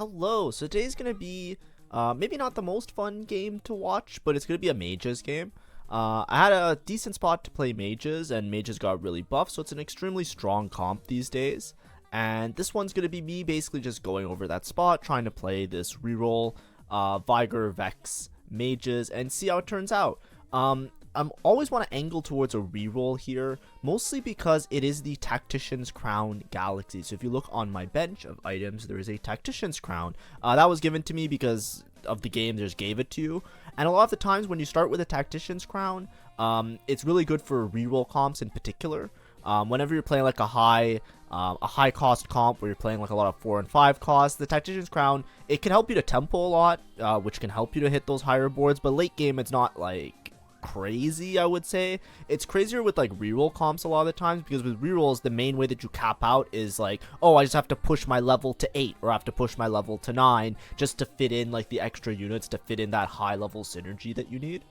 Hello, so today's gonna be maybe not the most fun game to watch, but it's gonna be a mages game. I had a decent spot to play mages, and mages got really buff, so it's an extremely strong comp these days. And this one's gonna be me basically just going over that spot, trying to play this reroll, Veigar, Vex, mages, and see how it turns out. I always want to angle towards a reroll here, mostly because it is the Tactician's Crown Galaxy. So if you look on my bench of items, there is a Tactician's Crown. That was given to me because of the game, they just gave it to you. And a lot of the times when you start with a Tactician's Crown, it's really good for reroll comps in particular. Whenever you're playing like a high cost comp where you're playing like a lot of 4 and 5 costs, the Tactician's Crown, it can help you to tempo a lot, which can help you to hit those higher boards. But late game, it's not like crazy. I would say it's crazier with like reroll comps a lot of the times, because with rerolls the main way that you cap out is like, oh, I just have to push my level to 8 or I have to push my level to 9 just to fit in like the extra units to fit in that high level synergy that you need.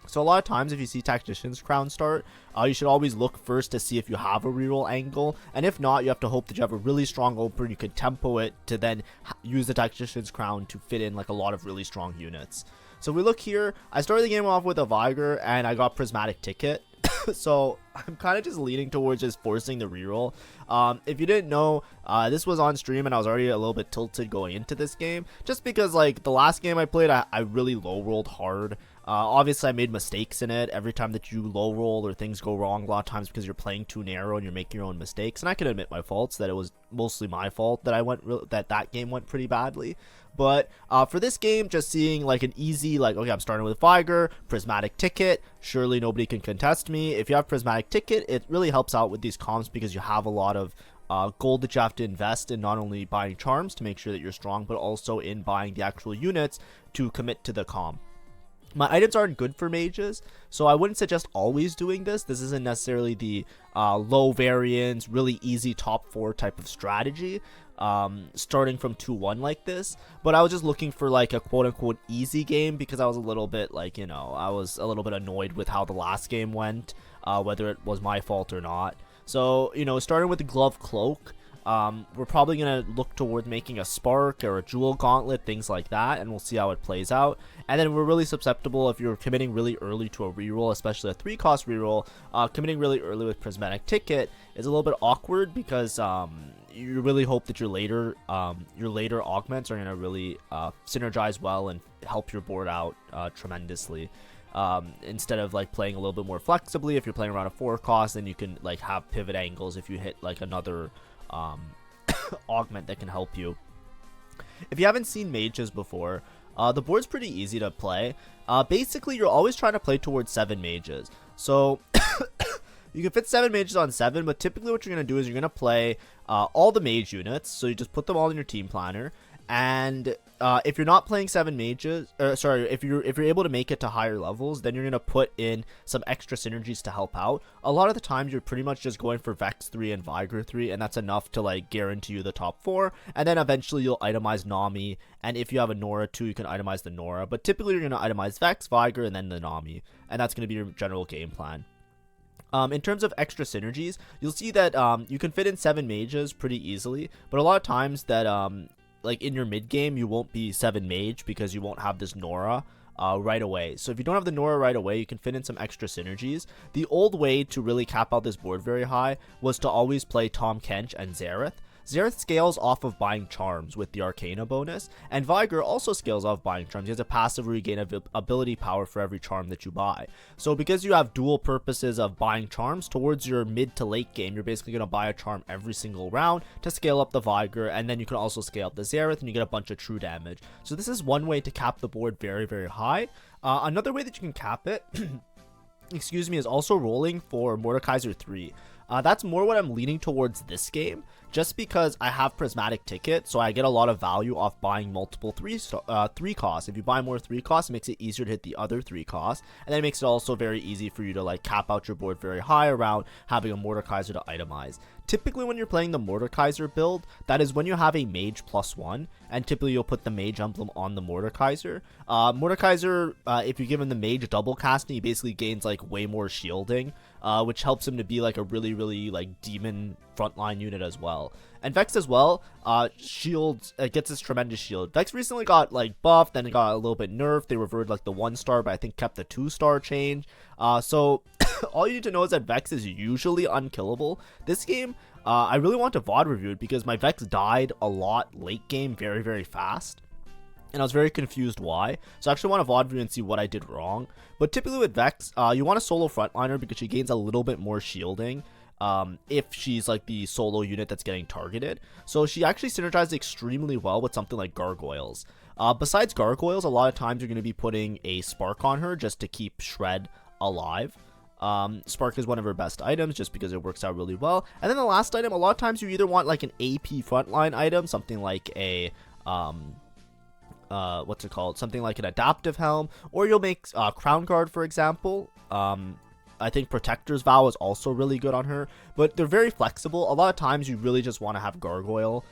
So a lot of times if you see Tactician's Crown start, you should always look first to see if you have a reroll angle, and if not, you have to hope that you have a really strong opener. You can tempo it to then use the Tactician's Crown to fit in like a lot of really strong units. So we look here, I started the game off with a Veigar and I got Prismatic Ticket. So I'm kind of just leaning towards just forcing the reroll. If you didn't know, this was on stream and I was already a little bit tilted going into this game, just because like the last game I played, I really low rolled hard. Obviously I made mistakes in it. Every time that you low roll or things go wrong, a lot of times because you're playing too narrow and you're making your own mistakes, and I can admit my faults, that it was mostly my fault that that game went pretty badly. But for this game, just seeing like an easy, like, okay, I'm starting with Veigar, Prismatic Ticket, surely nobody can contest me. If you have Prismatic Ticket, it really helps out with these comps because you have a lot of gold that you have to invest in, not only buying charms to make sure that you're strong, but also in buying the actual units to commit to the comp. My items aren't good for mages, so I wouldn't suggest always doing this. This isn't necessarily the low variance, really easy top 4 type of strategy, starting from 2-1 like this. But I was just looking for like a quote-unquote easy game, because I was a little bit like, you know, I was a little bit annoyed with how the last game went, whether it was my fault or not. So, you know, starting with the Glove Cloak, we're probably going to look toward making a Spark or a Jewel Gauntlet, things like that, and we'll see how it plays out. And then we're really susceptible if you're committing really early to a reroll, especially a 3-cost reroll. Committing really early with Prismatic Ticket is a little bit awkward, because you really hope that your later augments are going to really synergize well and help your board out tremendously. Instead of like playing a little bit more flexibly, if you're playing around a 4 cost, then you can like have pivot angles if you hit like another augment that can help you. If you haven't seen mages before, the board's pretty easy to play. Basically, you're always trying to play towards 7 mages. So you can fit 7 mages on 7, but typically what you're going to do is you're going to play all the mage units. So you just put them all in your team planner. And if you're not playing 7 mages, if you're able to make it to higher levels, then you're going to put in some extra synergies to help out. A lot of the times you're pretty much just going for Vex 3 and Veigar 3, and that's enough to like guarantee you the top 4. And then eventually you'll itemize Nami, and if you have a Nora too, you can itemize the Nora. But typically you're going to itemize Vex, Veigar, and then the Nami, and that's going to be your general game plan. In terms of extra synergies, you'll see that you can fit in 7 mages pretty easily, but a lot of times that like in your mid game, you won't be 7 mage because you won't have this Nora right away. So if you don't have the Nora right away, you can fit in some extra synergies. The old way to really cap out this board very high was to always play Tahm Kench and Xerath. Xerath scales off of buying charms with the Arcana bonus, and Veigar also scales off buying charms. He has a passive regain of ability power for every charm that you buy. So because you have dual purposes of buying charms, towards your mid to late game, you're basically going to buy a charm every single round to scale up the Veigar, and then you can also scale up the Xerath, and you get a bunch of true damage. So this is one way to cap the board very, very high. Another way that you can cap it excuse me, is also rolling for Mordekaiser 3. That's more what I'm leaning towards this game, just because I have Prismatic Ticket, so I get a lot of value off buying multiple 3 costs. If you buy more 3 costs, it makes it easier to hit the other 3 costs, and then it makes it also very easy for you to like cap out your board very high around having a Mordekaiser to itemize. typically when you're playing the Mordekaiser build, that is when you have a mage +1, and typically you'll put the mage emblem on the Mordekaiser. Mordekaiser, if you give him the mage double casting, he basically gains like way more shielding, which helps him to be like a really like demon frontline unit as well. And Vex as well, shields, gets this tremendous shield. Vex recently got like buffed, then it got a little bit nerfed. They reverted like the 1-star, but I think kept the 2-star change. So all you need to know is that Vex is usually unkillable. This game, I really want to VOD review it because my Vex died a lot late game very fast. And I was very confused why. So I actually want to VOD review and see what I did wrong. But typically with Vex, you want a solo frontliner because she gains a little bit more shielding. If she's like the solo unit that's getting targeted. So she actually synergizes extremely well with something like gargoyles. Besides gargoyles, a lot of times you're going to be putting a spark on her just to keep Shred alive. Spark is one of her best items just because it works out really well. And then the last item, a lot of times you either want like an AP frontline item, something like a what's it called, something like an adaptive helm, or you'll make Crown Guard, for example. I think Protector's Vow is also really good on her, but they're very flexible. A lot of times you really just want to have Gargoyle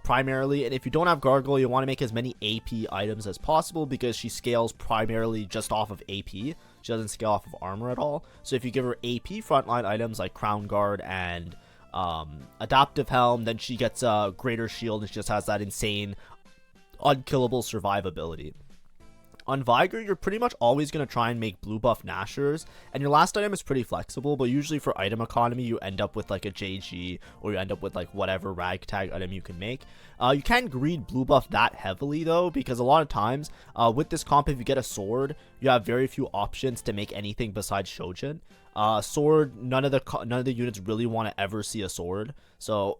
primarily, and if you don't have Gargoyle, you want to make as many AP items as possible because she scales primarily just off of AP. She doesn't scale off of armor at all. So if you give her AP frontline items like Crown Guard and Adaptive Helm, then she gets a greater shield and she just has that insane unkillable survivability. On Veigar, you're pretty much always going to try and make blue buff Nashers, and your last item is pretty flexible, but usually for item economy, you end up with like a JG, or you end up with like whatever ragtag item you can make. You can't greed blue buff that heavily though, because a lot of times, with this comp, if you get a sword, you have very few options to make anything besides Shojin. Sword, none of the units really want to ever see a sword, so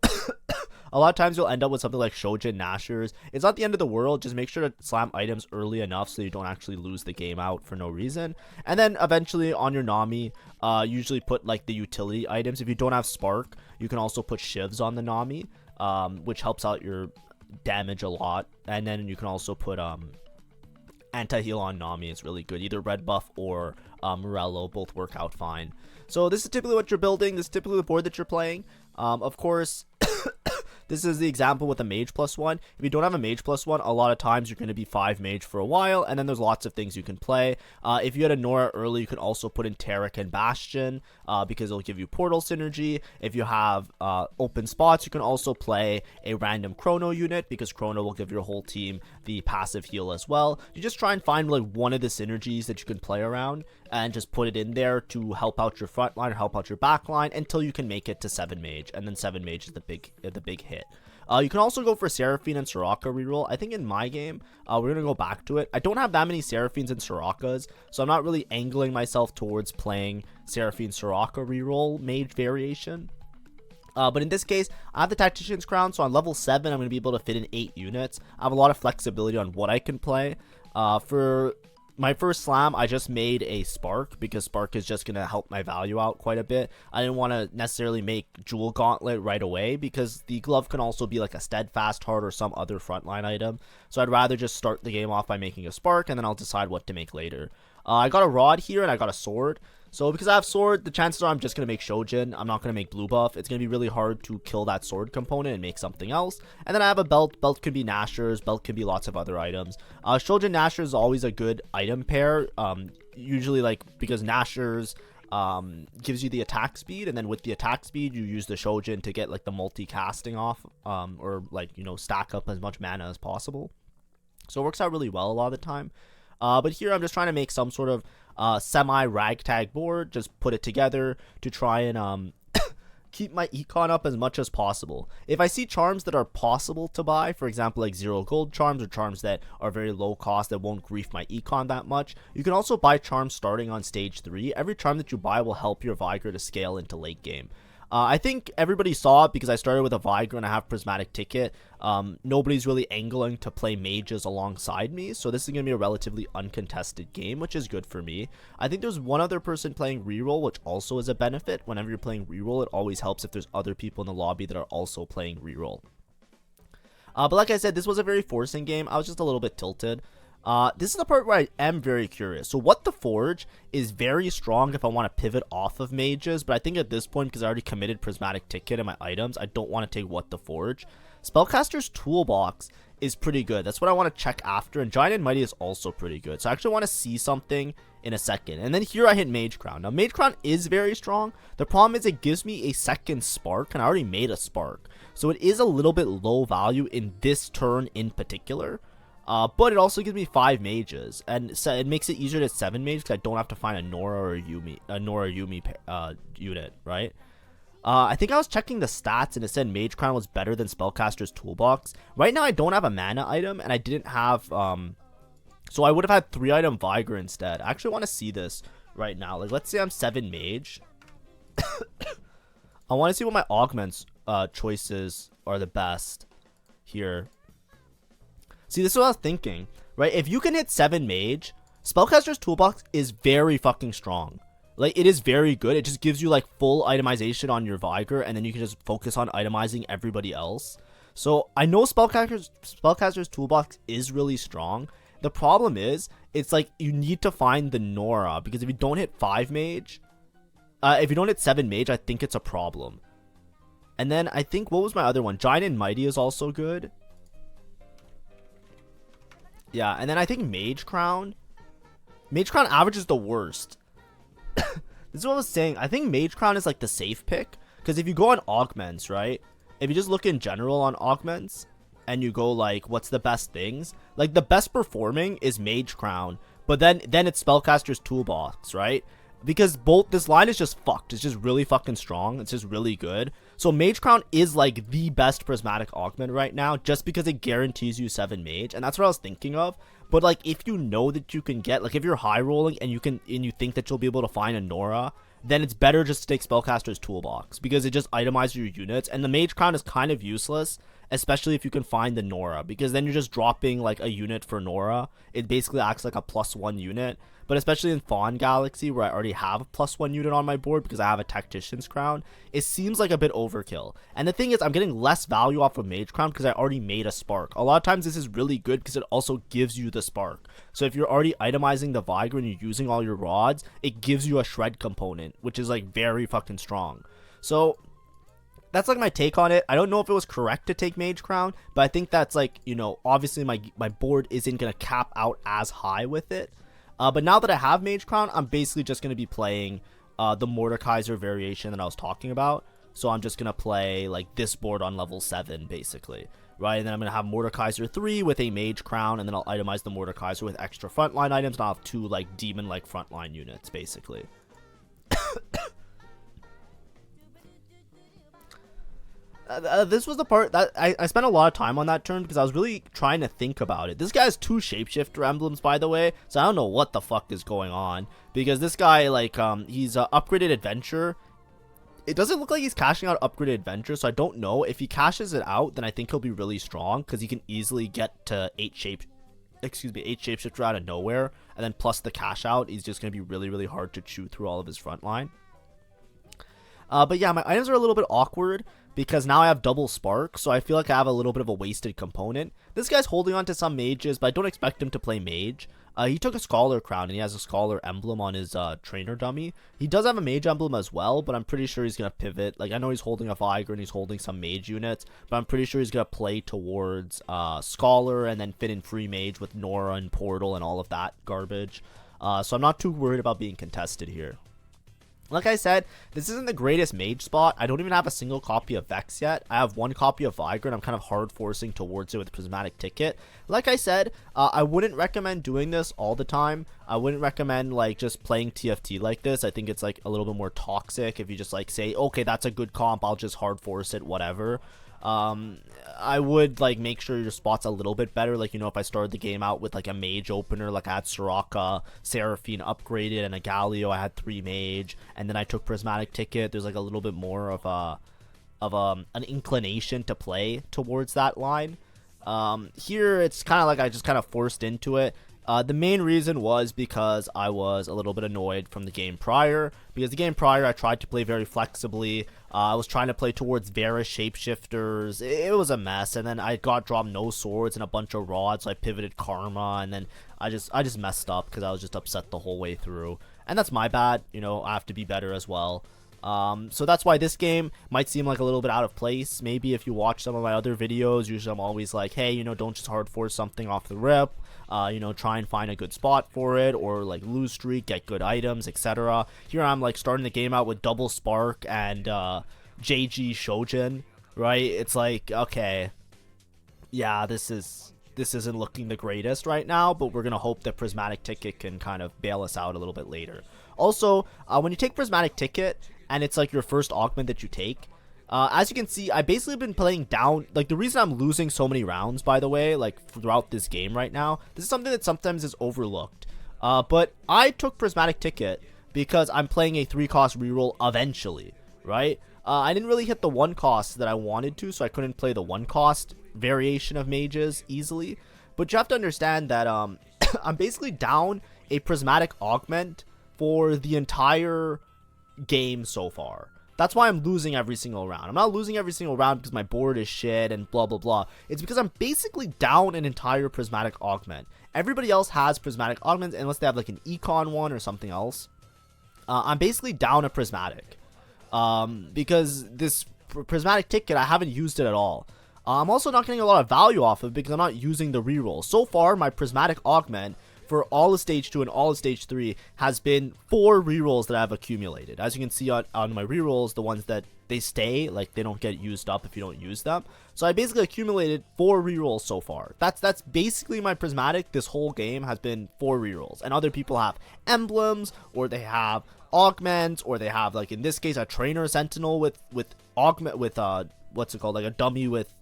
a lot of times you'll end up with something like Shojin Nashers. It's not the end of the world, just make sure to slam items early enough so you don't actually lose the game out for no reason. And then eventually on your Nami, usually put like the utility items. If you don't have Spark, you can also put Shivs on the Nami, which helps out your damage a lot. And then you can also put anti-heal on Nami. It's really good. Either red buff or Morello both work out fine. So this is typically what you're building. This is typically the board that you're playing. Of course, this is the example with a mage +1. If you don't have a mage +1, a lot of times you're going to be 5 mage for a while, and then there's lots of things you can play. If you had a Nora early, you can also put in Taric and Bastion, because it'll give you portal synergy. If you have open spots, you can also play a random Chrono unit, because Chrono will give your whole team the passive heal as well. You just try and find like one of the synergies that you can play around, and just put it in there to help out your front line or help out your back line until you can make it to 7 mage, and then 7 mage is the big hit. You can also go for Seraphine and Soraka reroll. I think in my game, we're going to go back to it. I don't have that many Seraphines and Sorakas, so I'm not really angling myself towards playing Seraphine Soraka reroll mage variation. But in this case, I have the Tactician's Crown, so on level 7, I'm going to be able to fit in 8 units. I have a lot of flexibility on what I can play. For my first slam, I just made a Spark because Spark is just going to help my value out quite a bit. I didn't want to necessarily make Jewel Gauntlet right away because the glove can also be like a Steadfast Heart or some other frontline item. So I'd rather just start the game off by making a Spark, and then I'll decide what to make later. I got a Rod here and I got a Sword. So because I have Sword, the chances are I'm just going to make Shojin. I'm not going to make blue buff. It's going to be really hard to kill that Sword component and make something else. And then I have a Belt. Belt could be Nashers. Belt could be lots of other items. Shojin Nashers is always a good item pair. Usually like because Nashers gives you the attack speed, and then with the attack speed you use the Shojin to get like the multi-casting off, or like, you know, stack up as much mana as possible. So it works out really well a lot of the time. But here I'm just trying to make some sort of semi-ragtag board, just put it together to try and keep my econ up as much as possible. If I see charms that are possible to buy, for example like 0 gold charms or charms that are very low cost that won't grief my econ that much, you can also buy charms starting on stage 3. Every charm that you buy will help your Veigar to scale into late game. I think everybody saw it because I started with a Veigar and I have Prismatic Ticket. Nobody's really angling to play mages alongside me, so this is going to be a relatively uncontested game, which is good for me. I think there's one other person playing Reroll, which also is a benefit. Whenever you're playing Reroll, it always helps if there's other people in the lobby that are also playing Reroll. But like I said, this was a very forcing game. I was just a little bit tilted. This is the part where I am very curious. So what the Forge is very strong if I want to pivot off of mages, but I think at this point, because I already committed Prismatic Ticket in my items, I don't want to take what the Forge. Spellcaster's Toolbox is pretty good. That's what I want to check after, and Giant and Mighty is also pretty good. So I actually want to see something in a second. And then here I hit Mage Crown. Now Mage Crown is very strong. The problem is it gives me a second spark, and I already made a spark. So it is a little bit low value in this turn in particular. But it also gives me 5 mages, and so it makes it easier to 7 mages because I don't have to find a Nora or a Yumi unit, right? I think I was checking the stats and it said Mage Crown was better than Spellcaster's Toolbox. Right now I don't have a mana item, and I didn't have, so I would have had 3 item Veigar instead. I actually want to see this right now. Like, let's say I'm 7 mage. I want to see what my augments choices are the best here. See, this is what I was thinking, right? If you can hit 7 mage, Spellcaster's Toolbox is very fucking strong. Like, it is very good. It just gives you, like, full itemization on your Veigar, and then you can just focus on itemizing everybody else. So, I know Spellcaster's Toolbox is really strong. The problem is, it's like, you need to find the Nora, because if you don't hit 5 mage, if you don't hit 7 mage, I think it's a problem. And then, I think, what was my other one? Giant and Mighty is also good. Yeah, and then I think Mage Crown. Mage Crown average is the worst. This is what I was saying. I think Mage Crown is like the safe pick. Because if you go on augments, right? If you just look in general on augments, and you go like, what's the best things? Like, the best performing is Mage Crown. But then it's Spellcaster's Toolbox, right? Because this line is just fucked. It's just really fucking strong. It's just really good. So Mage Crown is like the best prismatic augment right now, just because it guarantees you 7 mage, and that's what I was thinking of. But like, if you know that you can get, like, if you're high rolling and you think that you'll be able to find a Nora, then it's better just to take Spellcaster's Toolbox, because it just itemizes your units, and the Mage Crown is kind of useless, especially if you can find the Nora, because then you're just dropping like a unit for Nora. It basically acts like a +1 unit. But especially in Fawn Galaxy, where I already have a +1 unit on my board because I have a Tactician's Crown, it seems like a bit overkill. And the thing is, I'm getting less value off of Mage Crown because I already made a spark. A lot of times this is really good because it also gives you the spark. So if you're already itemizing the Veigar and you're using all your rods, it gives you a shred component, which is like very fucking strong. So that's like my take on it. I don't know if it was correct to take Mage Crown, but I think that's like, you know, obviously my board isn't going to cap out as high with it. But now that I have Mage Crown, I'm basically just going to be playing the Mordekaiser variation that I was talking about. So I'm just going to play like this board on level 7, basically. Right, and then I'm going to have Mordekaiser 3 with a Mage Crown, and then I'll itemize the Mordekaiser with extra frontline items, and I'll have 2 like demon-like frontline units, basically. This was the part that I spent a lot of time on that turn because I was really trying to think about it. This guy has 2 shapeshifter emblems, by the way, so I don't know what the fuck is going on, because this guy, like, he's upgraded adventure. It doesn't look like he's cashing out upgraded adventure, so I don't know. If he cashes it out, then I think he'll be really strong because he can easily get to 8 shapeshifter out of nowhere, and then plus the cash out, he's just going to be really, really hard to chew through all of his front line. But yeah, my items are a little bit awkward because now I have double spark, so I feel like I have a little bit of a wasted component. This guy's holding on to some mages, but I don't expect him to play mage. He took a scholar crown, and he has a scholar emblem on his trainer dummy. He does have a mage emblem as well, but I'm pretty sure he's going to pivot. Like, I know he's holding a Veigar and he's holding some mage units, but I'm pretty sure he's going to play towards scholar and then fit in free mage with Nora and portal and all of that garbage. So I'm not too worried about being contested here. Like I said, this isn't the greatest mage spot. I don't even have a single copy of Vex yet. I have 1 copy of Veigar, and I'm kind of hard forcing towards it with Prismatic Ticket. Like I said, I wouldn't recommend doing this all the time. I wouldn't recommend like just playing TFT like this. I think it's like a little bit more toxic if you just like say, okay, that's a good comp, I'll just hard force it, whatever. I would like make sure your spot's a little bit better. Like, you know, if I started the game out with like a mage opener, like I had Soraka, Seraphine upgraded, and a Galio, I had 3 mage, and then I took Prismatic Ticket, there's like a little bit more of an inclination to play towards that line. Here it's kind of like I just kind of forced into it. The main reason was because I was a little bit annoyed from the game prior. Because the game prior, I tried to play very flexibly. I was trying to play towards Varus shapeshifters. It was a mess. And then I got dropped no swords and a bunch of rods. So I pivoted Karma. And then I just messed up because I was just upset the whole way through. And that's my bad. You know, I have to be better as well. So that's why this game might seem like a little bit out of place. Maybe if you watch some of my other videos, usually I'm always like, hey, you know, don't just hard force something off the rip. You know, try and find a good spot for it, or like lose streak, get good items, etc. Here I'm like starting the game out with double spark and JG Shojin, right? It's like, okay, yeah, this isn't looking the greatest right now, but we're gonna hope that Prismatic Ticket can kind of bail us out a little bit later. Also, when you take Prismatic Ticket and it's like your first augment that you take, as you can see, I basically been playing down. Like, the reason I'm losing so many rounds, by the way, like throughout this game right now, this is something that sometimes is overlooked. But I took Prismatic Ticket because I'm playing a 3-cost reroll eventually, right? I didn't really hit the 1 cost that I wanted to, so I couldn't play the 1 cost variation of mages easily. But you have to understand that I'm basically down a Prismatic augment for the entire game so far. That's why I'm losing every single round. I'm not losing every single round because my board is shit and blah blah blah. It's because I'm basically down an entire Prismatic augment. Everybody else has Prismatic augments unless they have like an econ one or something else. I'm basically down a Prismatic because this Prismatic Ticket, I haven't used it at all. I'm also not getting a lot of value off of it because I'm not using the reroll. So far, my Prismatic augment for all of stage 2 and all of stage 3 has been 4 rerolls that I've accumulated. As you can see on my rerolls, the ones that they stay, like they don't get used up if you don't use them. So I basically accumulated 4 rerolls so far. That's basically my Prismatic. This whole game has been 4 rerolls, and other people have emblems, or they have augments, or they have, like in this case, a trainer sentinel with augment with what's it called, like a dummy with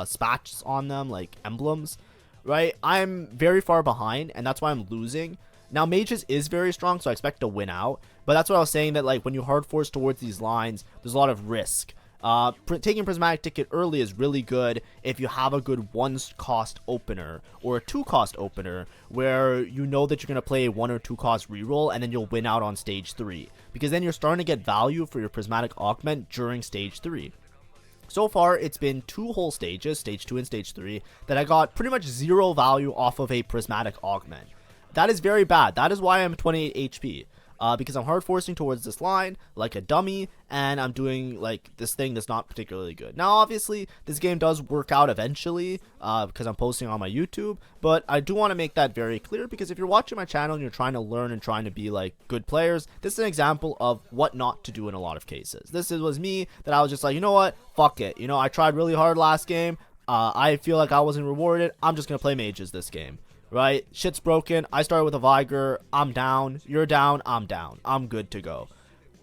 spats on them, like emblems. Right, I'm very far behind, and that's why I'm losing. Now, Mages is very strong, so I expect to win out. But that's what I was saying, that like when you hard force towards these lines, there's a lot of risk. Taking Prismatic Ticket early is really good if you have a good 1-cost opener or a 2-cost opener, where you know that you're gonna play a 1 or 2-cost reroll, and then you'll win out on stage 3, because then you're starting to get value for your Prismatic augment during stage 3. So far, it's been 2 whole stages, stage 2 and stage 3, that I got pretty much 0 value off of a Prismatic augment. That is very bad. That is why I'm 28 HP. Because I'm hard forcing towards this line like a dummy, and I'm doing like this thing that's not particularly good. Now, obviously, this game does work out eventually because I'm posting on my YouTube, but I do want to make that very clear, because if you're watching my channel and you're trying to learn and trying to be like good players, this is an example of what not to do in a lot of cases. This was me, that I was just like, you know what, fuck it. You know, I tried really hard last game. I feel like I wasn't rewarded. I'm just gonna play mages this game. Right? Shit's broken. I started with a Veigar. I'm down. You're down. I'm down. I'm good to go.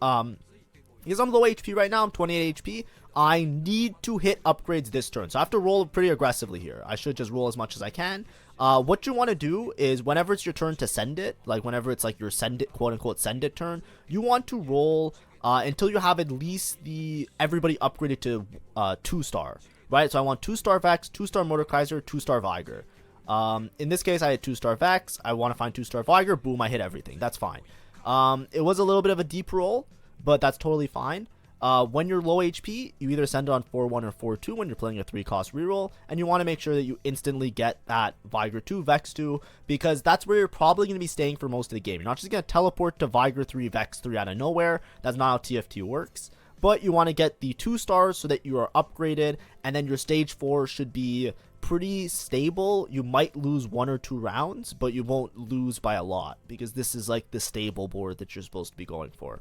Because I'm low HP right now. I'm 28 HP. I need to hit upgrades this turn. So I have to roll pretty aggressively here. I should just roll as much as I can. What you want to do is whenever it's your turn to send it, like whenever it's like your send it, quote unquote, send it turn, you want to roll until you have at least everybody upgraded to 2-star. Right? So I want 2-star Vex, 2-star Mordekaiser, 2-star Veigar. In this case, I had 2-star Vex. I want to find 2-star Veigar. Boom, I hit everything. That's fine. It was a little bit of a deep roll, but that's totally fine. When you're low HP, you either send it on 4-1 or 4-2 when you're playing a 3-cost reroll, and you want to make sure that you instantly get that Veigar 2, Vex 2, because that's where you're probably going to be staying for most of the game. You're not just going to teleport to Veigar 3, Vex 3 out of nowhere. That's not how TFT works. But you want to get the 2 stars so that you are upgraded, and then your stage 4 should be pretty stable. You might lose 1 or 2 rounds, but you won't lose by a lot, because this is like the stable board that you're supposed to be going for.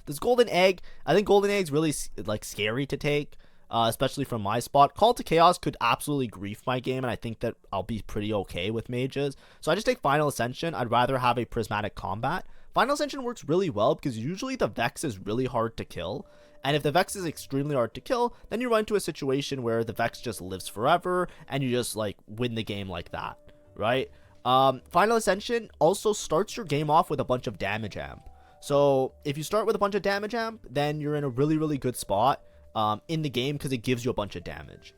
This golden egg, I think golden egg's really like scary to take, especially from my spot. Call to Chaos could absolutely grief my game, and I think that I'll be pretty okay with mages. So I just take Final Ascension. I'd rather have a Prismatic combat. Final Ascension works really well because usually the Vex is really hard to kill. And if the Vex is extremely hard to kill, then you run into a situation where the Vex just lives forever and you just like win the game like that, right? Final Ascension also starts your game off with a bunch of damage amp. So if you start with a bunch of damage amp, then you're in a really, really good spot in the game because it gives you a bunch of damage.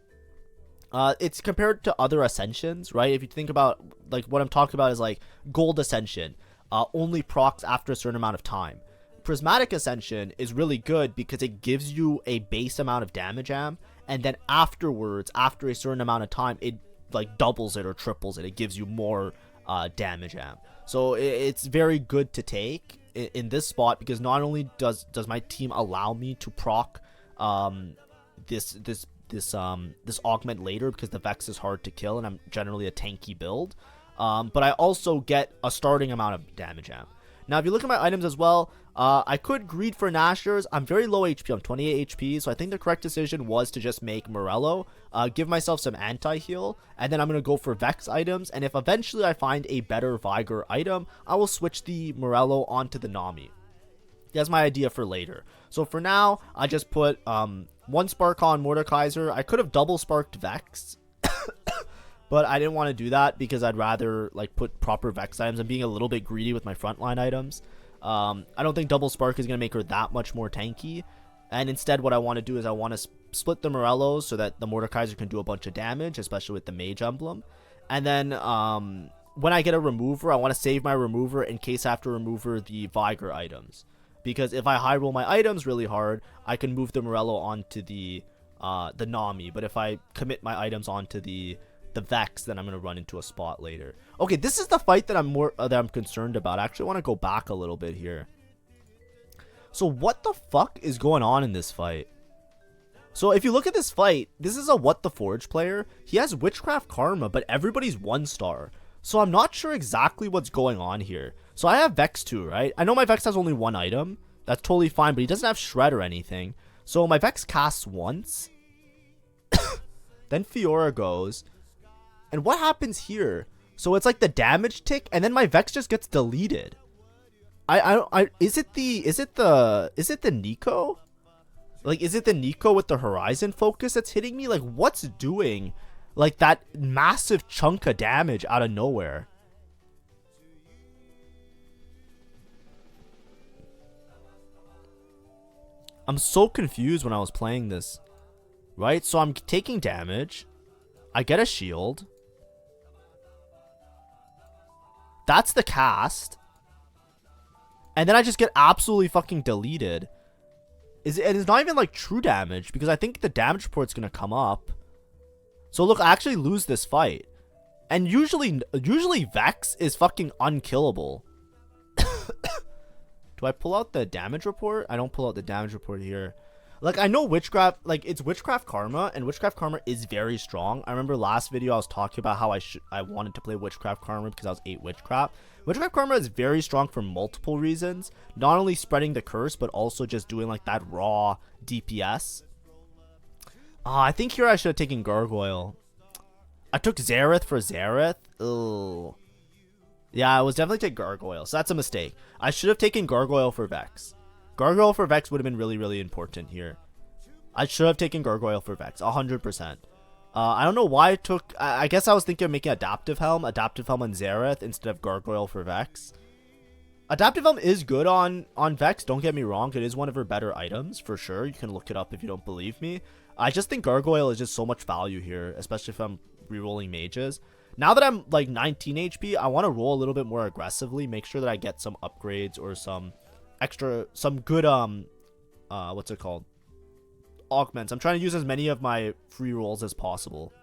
It's compared to other ascensions, right? If you think about, like, what I'm talking about is like gold ascension, only procs after a certain amount of time. Prismatic ascension is really good because it gives you a base amount of damage amp, and then afterwards, after a certain amount of time, it like doubles it or triples it. It gives you more damage amp. So it's very good to take in this spot, because not only does my team allow me to proc this augment later, because the Vex is hard to kill and I'm generally a tanky build, but I also get a starting amount of damage amp. Now, if you look at my items as well, I could greed for Nashers. I'm very low HP. I'm 28 HP, so I think the correct decision was to just make Morello, give myself some anti-heal, and then I'm going to go for Vex items, and if eventually I find a better Veigar item, I will switch the Morello onto the Nami. That's my idea for later. So for now, I just put one Spark on Mordekaiser. I could have double Sparked Vex, but I didn't want to do that because I'd rather like put proper Vex items. I'm being a little bit greedy with my frontline items. I don't think double Spark is going to make her that much more tanky. And instead what I want to do is I want to split the Morellos so that the Mordekaiser can do a bunch of damage, especially with the Mage Emblem. And then when I get a remover, I want to save my remover in case I have to remover the Veigar items. Because if I high roll my items really hard, I can move the Morello onto the Nami. But if I commit my items onto the Vex, then I'm going to run into a spot later. Okay, this is the fight that I'm concerned about. I actually want to go back a little bit here. So what the fuck is going on in this fight? So if you look at this fight, this is a What the Forge player. He has Witchcraft Karma, but everybody's 1-star. So I'm not sure exactly what's going on here. So I have Vex too, right? I know my Vex has only one item. That's totally fine, but he doesn't have Shred or anything. So my Vex casts once. Then Fiora goes. And what happens here? So it's like the damage tick, and then my Vex just gets deleted. Is it the Nico? Like, is it the Nico with the Horizon focus that's hitting me? Like, what's doing like that massive chunk of damage out of nowhere? I'm so confused when I was playing this. Right? So I'm taking damage. I get a shield. That's the cast. And then I just get absolutely fucking deleted. It's not even like true damage, because I think the damage report's gonna come up. So look, I actually lose this fight. And usually Vex is fucking unkillable. Do I pull out the damage report? I don't pull out the damage report here. Like, I know Witchcraft, like, it's Witchcraft Karma, and Witchcraft Karma is very strong. I remember last video I was talking about how I wanted to play Witchcraft Karma because I was 8 Witchcraft. Witchcraft Karma is very strong for multiple reasons. Not only spreading the curse, but also just doing, like, that raw DPS. I think here I should have taken Gargoyle. I took Xerath for Xerath. Ugh. Yeah, I was definitely taking Gargoyle, so that's a mistake. I should have taken Gargoyle for Vex. Gargoyle for Vex would have been really, really important here. I should have taken Gargoyle for Vex, 100%. I don't know why I took... I guess I was thinking of making Adaptive Helm on Xerath instead of Gargoyle for Vex. Adaptive Helm is good on Vex, don't get me wrong. It is one of her better items, for sure. You can look it up if you don't believe me. I just think Gargoyle is just so much value here, especially if I'm rerolling mages. Now that I'm like 19 HP, I want to roll a little bit more aggressively, make sure that I get some upgrades or some good what's it called, augments. I'm trying to use as many of my free rolls as possible,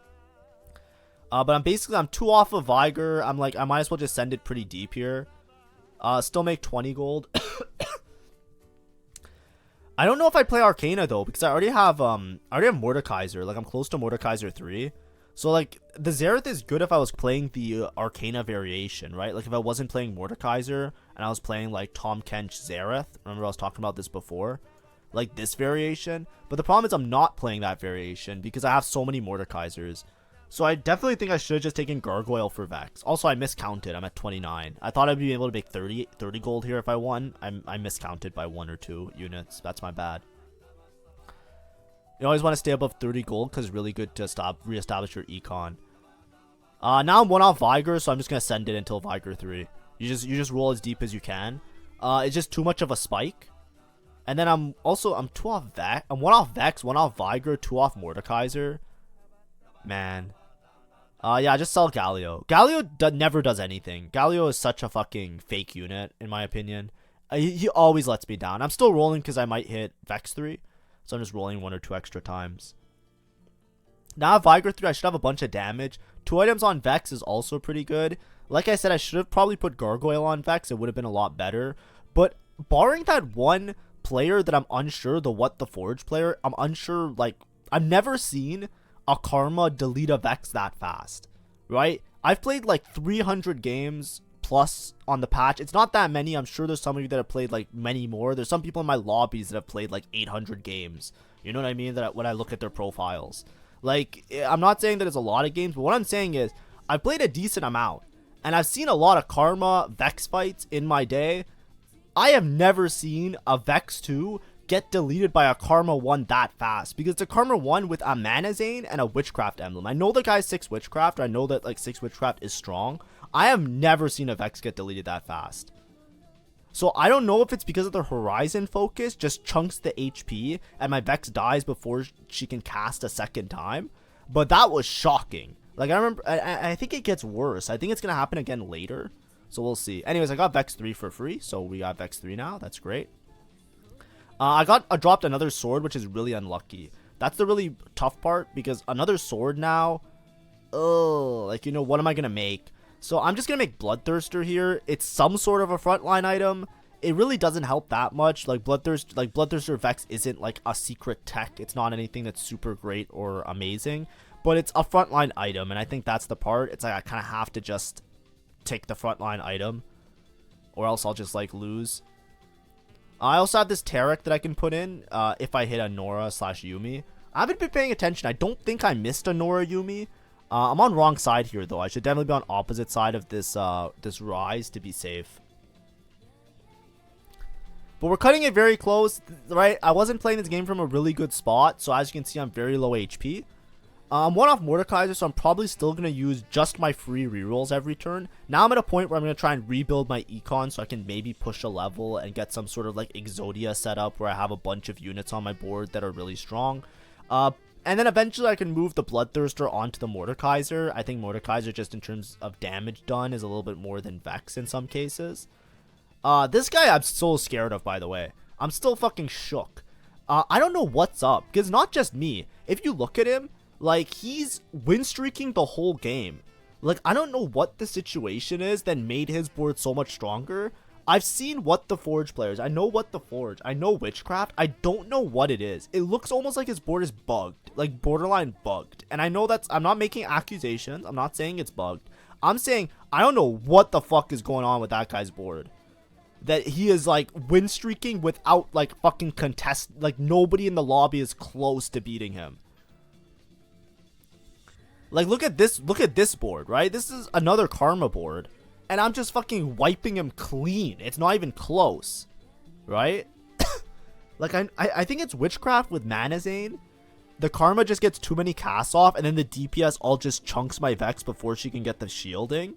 but I'm 2 off of Veigar. I'm like, I might as well just send it pretty deep here. Still make 20 gold. I don't know if I play Arcana though, because I already have Mordekaiser. Like, I'm close to Mordekaiser 3. So, like, the Xerath is good if I was playing the Arcana variation, right? Like, if I wasn't playing Mordekaiser and I was playing, like, Tom Kench Xerath. Remember I was talking about this before? Like, this variation. But the problem is I'm not playing that variation because I have so many Mordekaisers. So I definitely think I should have just taken Gargoyle for Vex. Also, I miscounted. I'm at 29. I thought I'd be able to make 30 gold here if I won. I miscounted by 1 or 2 units. That's my bad. You always want to stay above 30 gold because it's really good to reestablish your econ. Now I'm 1 off Veigar, so I'm just gonna send it until Veigar 3. You just roll as deep as you can. It's just too much of a spike. And then I'm 2 off Vex. I'm 1 off Vex, 1 off Veigar, 2 off Mordekaiser. Man. Yeah, just sell Galio. Galio never does anything. Galio is such a fucking fake unit, in my opinion. He always lets me down. I'm still rolling because I might hit Vex 3. So I'm just rolling 1 or 2 extra times. Now I have Veigar 3. I should have a bunch of damage. 2 items on Vex is also pretty good. Like I said, I should have probably put Gargoyle on Vex. It would have been a lot better. But barring that one player that I'm unsure, the What the Forge player, I'm unsure, like, I've never seen a Karma delete a Vex that fast, right? I've played like 300 games plus on the patch. It's not that many. I'm sure there's some of you that have played like many more. There's some people in my lobbies that have played like 800 games. You know what I mean? That when I look at their profiles, like, I'm not saying that it's a lot of games, but what I'm saying is I've played a decent amount and I've seen a lot of Karma Vex fights in my day. I have never seen a Vex 2 get deleted by a Karma 1 that fast, because it's a Karma 1 with a Mana Zane and a Witchcraft emblem. I know the guy's 6 Witchcraft. I know that like 6 Witchcraft is strong. I have never seen a Vex get deleted that fast. So I don't know if it's because of the Horizon focus just chunks the HP and my Vex dies before she can cast a second time, but that was shocking. Like, I remember, I think it gets worse. I think it's gonna happen again later, so we'll see. Anyways, I got Vex 3 for free, so we got Vex 3 now. That's great. I dropped another sword, which is really unlucky. That's the really tough part, because another sword now, like, you know, what am I gonna make? So I'm just gonna make Bloodthirster here. It's some sort of a frontline item. It really doesn't help that much. Like, Bloodthirster Vex isn't like a secret tech. It's not anything that's super great or amazing, but it's a frontline item, and I think that's the part. It's like I kind of have to just take the frontline item, or else I'll just like lose. I also have this Tarek that I can put in if I hit a Nora/Yuumi. I haven't been paying attention. I don't think I missed a Nora Yuumi. I'm on wrong side here, though. I should definitely be on opposite side of this this Rise to be safe. But we're cutting it very close, right? I wasn't playing this game from a really good spot, so as you can see, I'm very low HP. I'm one off Mordekaiser, so I'm probably still going to use just my free rerolls every turn. Now I'm at a point where I'm going to try and rebuild my econ so I can maybe push a level and get some sort of like Exodia setup where I have a bunch of units on my board that are really strong. And then eventually I can move the Bloodthirster onto the Mordekaiser. I think Mordekaiser, just in terms of damage done, is a little bit more than Vex in some cases. This guy I'm so scared of, by the way. I'm still fucking shook. I don't know what's up, because not just me. If you look at him, like, he's win streaking the whole game. Like, I don't know what the situation is that made his board so much stronger. I've seen What the Forge players. I know What the Forge. I know Witchcraft. I don't know what it is. It looks almost like his board is bugged. Like, borderline bugged. And I know that's... I'm not making accusations. I'm not saying it's bugged. I'm saying I don't know what the fuck is going on with that guy's board. That he is, like, win streaking without, like, fucking contest. Like, nobody in the lobby is close to beating him. Like, look at this board, right? This is another Karma board, and I'm just fucking wiping him clean. It's not even close, right? Like, I think it's Witchcraft with Mana Zane. The Karma just gets too many casts off, and then the DPS all just chunks my Vex before she can get the shielding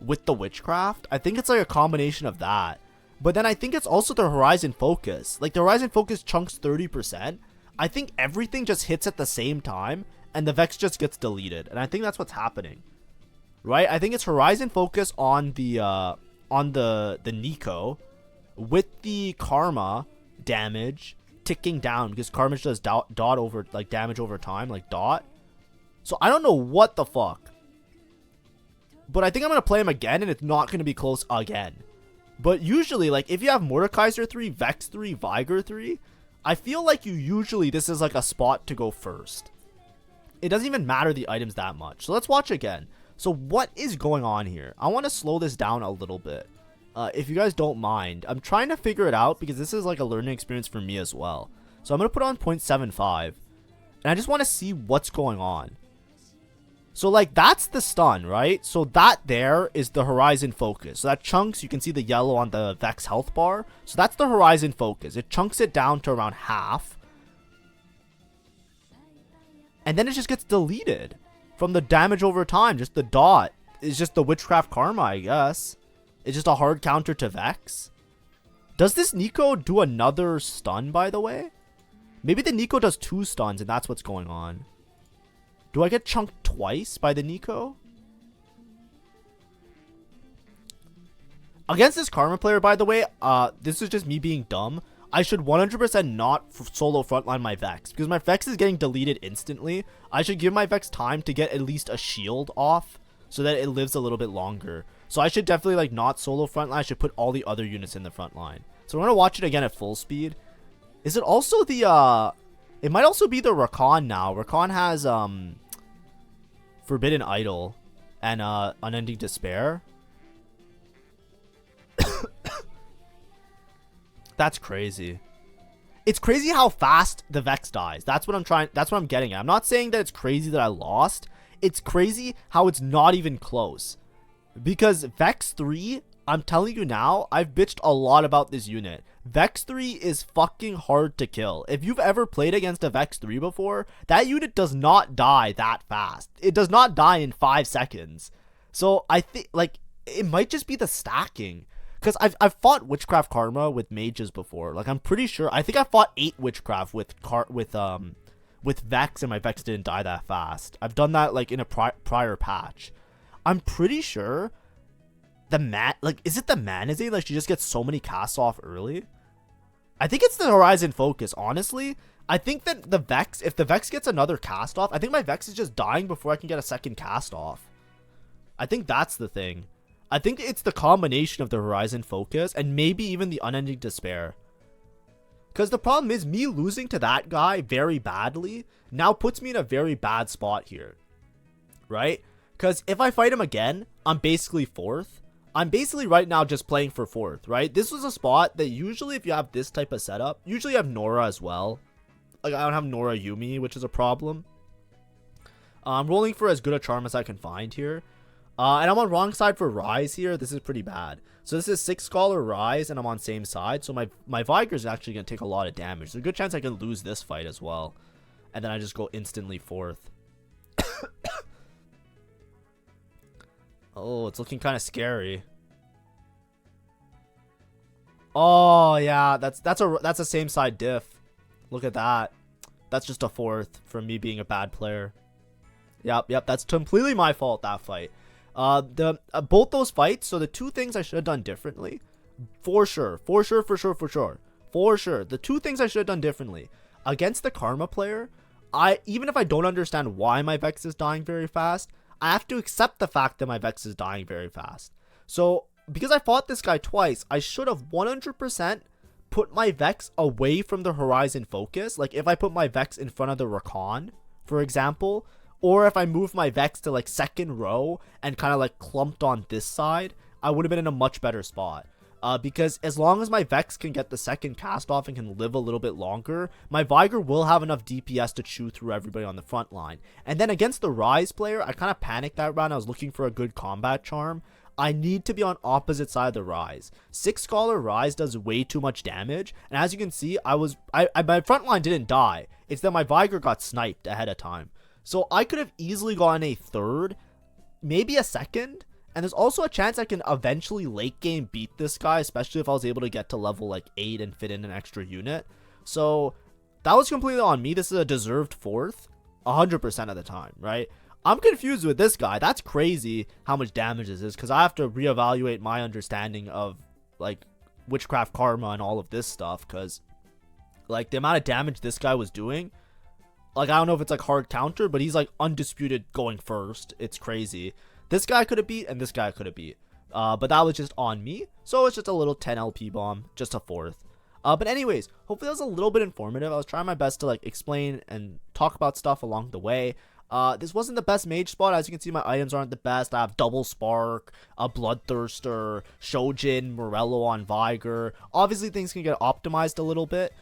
with the Witchcraft. I think it's like a combination of that. But then I think it's also the Horizon Focus. Like, the Horizon Focus chunks 30%. I think everything just hits at the same time, and the Vex just gets deleted. And I think that's what's happening, right? I think it's Horizon Focus on the Nico with the Karma damage ticking down, because Karma does dot over, like, damage over time, like dot. So I don't know what the fuck, but I think I'm gonna play him again, and it's not gonna be close again. But usually, like, if you have Mordekaiser 3, Vex 3, Veigar 3, I feel like this is like a spot to go first. It doesn't even matter the items that much. So let's watch again. So what is going on here? I want to slow this down a little bit. If you guys don't mind. I'm trying to figure it out, because this is like a learning experience for me as well. So I'm going to put on 0.75. And I just want to see what's going on. So, like, that's the stun, right? So that there is the Horizon Focus. So that chunks, you can see the yellow on the Vex health bar. So that's the Horizon Focus. It chunks it down to around half. And then it just gets deleted from the damage over time. Just the dot. It's just the Witchcraft Karma, I guess. It's just a hard counter to Vex. Does this Nico do another stun, by the way? Maybe the Nico does 2 stuns, and that's what's going on. Do I get chunked twice by the Nico? Against this Karma player, by the way, this is just me being dumb. I should 100% not solo frontline my Vex, because my Vex is getting deleted instantly. I should give my Vex time to get at least a shield off, so that it lives a little bit longer. So I should definitely like not solo frontline. I should put all the other units in the front line. So we're gonna watch it again at full speed. Is it also the it might also be the Rakan now. Rakan has Forbidden Idol and Unending Despair. That's crazy. It's crazy how fast the Vex dies. That's what I'm getting at. I'm not saying that it's crazy that I lost. It's crazy how it's not even close. Because Vex 3, I'm telling you now, I've bitched a lot about this unit. Vex 3 is fucking hard to kill. If you've ever played against a Vex 3 before, that unit does not die that fast. It does not die in 5 seconds. So I think like it might just be the stacking. Because I've fought Witchcraft Karma with mages before. Like I'm pretty sure. I think I fought 8 Witchcraft with Vex, and my Vex didn't die that fast. I've done that like in a prior patch. I'm pretty sure the is it the Manazine? Like she just gets so many casts off early. I think it's the Horizon Focus. Honestly, I think that the Vex, if the Vex gets another cast off, I think my Vex is just dying before I can get a second cast off. I think that's the thing. I think it's the combination of the Horizon Focus and maybe even the Unending Despair. Because the problem is me losing to that guy very badly now puts me in a very bad spot here. Right? Because if I fight him again, I'm basically 4th. I'm basically right now just playing for 4th, right? This was a spot that usually if you have this type of setup, usually you have Nora as well. Like I don't have Nora Yumi, which is a problem. I'm rolling for as good a charm as I can find here. And I'm on wrong side for Rise here. This is pretty bad. So this is 6 Scholar Rise, and I'm on same side. So my Veigar is actually going to take a lot of damage. There's a good chance I can lose this fight as well. And then I just go instantly 4th. Oh, it's looking kind of scary. Oh, yeah. That's a same side diff. Look at that. That's just a 4th from me being a bad player. Yep. That's completely my fault, that fight. Both those fights, so the 2 things I should have done differently, for sure, the 2 things I should have done differently against the Karma player, even if I don't understand why my Vex is dying very fast, I have to accept the fact that my Vex is dying very fast. So because I fought this guy twice, I should have 100% put my Vex away from the Horizon Focus. Like if I put my Vex in front of the Rakan, for example, or if I moved my Vex to like 2nd row and kind of like clumped on this side, I would have been in a much better spot. Because as long as my Vex can get the second cast off and can live a little bit longer, my Veigar will have enough DPS to chew through everybody on the front line. And then against the Rise player, I kind of panicked that round. I was looking for a good combat charm. I need to be on opposite side of the Rise. 6 Scholar Rise does way too much damage. And as you can see, my front line didn't die. It's that my Veigar got sniped ahead of time. So I could have easily gotten a 3rd, maybe a 2nd, and there's also a chance I can eventually late game beat this guy, especially if I was able to get to level like 8 and fit in an extra unit. So that was completely on me. This is a deserved 4th, 100% of the time, right? I'm confused with this guy. That's crazy how much damage this is, because I have to reevaluate my understanding of like Witchcraft Karma and all of this stuff, because like the amount of damage this guy was doing, like, I don't know if it's like hard counter, but he's like undisputed going first. It's crazy. This guy could have beat and this guy could have beat. But that was just on me. So it's just a little 10 LP bomb, just a 4th. But anyways, hopefully that was a little bit informative. I was trying my best to like explain and talk about stuff along the way. This wasn't the best mage spot. As you can see, my items aren't the best. I have Double Spark, a Bloodthirster, Shojin, Morello on Veigar. Obviously, things can get optimized a little bit.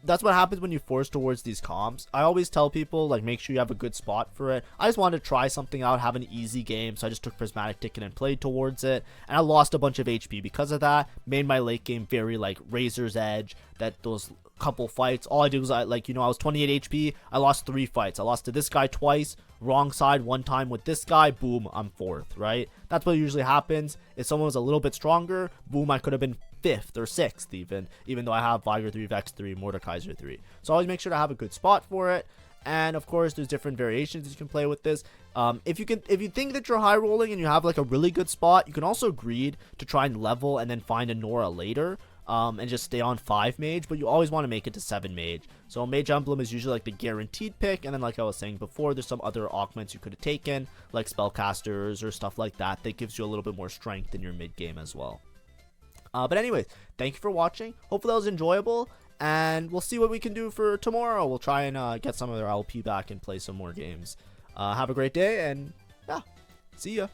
That's what happens when you force towards these comps. I always tell people, like, make sure you have a good spot for it. I just wanted to try something out, have an easy game, so I just took Prismatic Ticket and played towards it, and I lost a bunch of HP because of that. Made my late game very, like, Razor's Edge, that those couple fights, all I did was, I was 28 HP, I lost 3 fights. I lost to this guy twice, wrong side one time with this guy, boom, I'm 4th, right? That's what usually happens. If someone was a little bit stronger, boom, I could have been 5th or 6th even though I have Veigar 3, Vex 3, Mordekaiser 3. So always make sure to have a good spot for it. And of course, there's different variations you can play with this. If you think that you're high rolling and you have like a really good spot, you can also greed to try and level and then find a Nora later. And just stay on 5 mage, but you always want to make it to 7 mage. So mage emblem is usually like the guaranteed pick, and then like I was saying before, there's some other augments you could have taken, like spellcasters or stuff like that, that gives you a little bit more strength in your mid game as well. But anyways, thank you for watching. Hopefully that was enjoyable, and we'll see what we can do for tomorrow. We'll try and get some of their LP back and play some more games. Have a great day, and yeah, see ya.